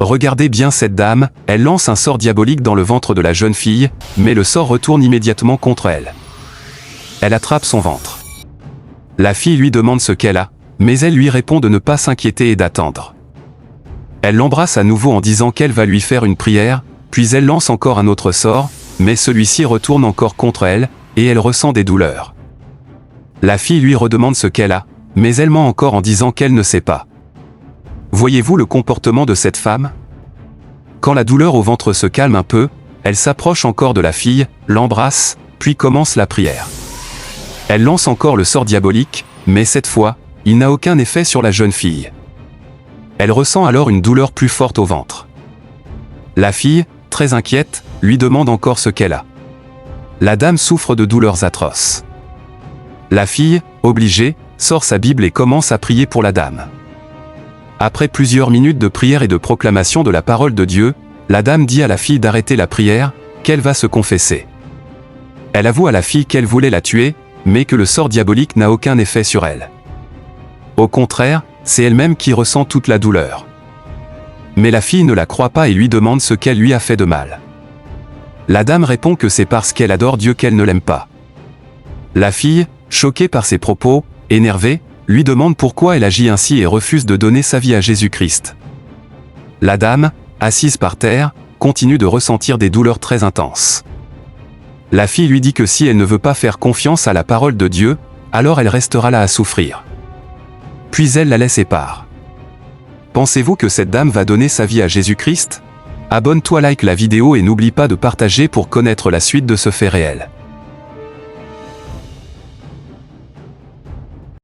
Regardez bien cette dame, elle lance un sort diabolique dans le ventre de la jeune fille, mais le sort retourne immédiatement contre elle. Elle attrape son ventre. La fille lui demande ce qu'elle a, mais elle lui répond de ne pas s'inquiéter et d'attendre. Elle l'embrasse à nouveau en disant qu'elle va lui faire une prière, puis elle lance encore un autre sort, mais celui-ci retourne encore contre elle, et elle ressent des douleurs. La fille lui redemande ce qu'elle a, mais elle ment encore en disant qu'elle ne sait pas. Voyez-vous le comportement de cette femme? Quand la douleur au ventre se calme un peu, elle s'approche encore de la fille, l'embrasse, puis commence la prière. Elle lance encore le sort diabolique, mais cette fois, il n'a aucun effet sur la jeune fille. Elle ressent alors une douleur plus forte au ventre. La fille, très inquiète, lui demande encore ce qu'elle a. La dame souffre de douleurs atroces. La fille, obligée, sort sa Bible et commence à prier pour la dame. Après plusieurs minutes de prière et de proclamation de la parole de Dieu, la dame dit à la fille d'arrêter la prière, qu'elle va se confesser. Elle avoue à la fille qu'elle voulait la tuer, mais que le sort diabolique n'a aucun effet sur elle. Au contraire, c'est elle-même qui ressent toute la douleur. Mais la fille ne la croit pas et lui demande ce qu'elle lui a fait de mal. La dame répond que c'est parce qu'elle adore Dieu qu'elle ne l'aime pas. La fille, choquée par ses propos, énervée, lui demande pourquoi elle agit ainsi et refuse de donner sa vie à Jésus-Christ. La dame, assise par terre, continue de ressentir des douleurs très intenses. La fille lui dit que si elle ne veut pas faire confiance à la parole de Dieu, alors elle restera là à souffrir. Puis elle la laisse et part. Pensez-vous que cette dame va donner sa vie à Jésus-Christ? Abonne-toi, like la vidéo et n'oublie pas de partager pour connaître la suite de ce fait réel.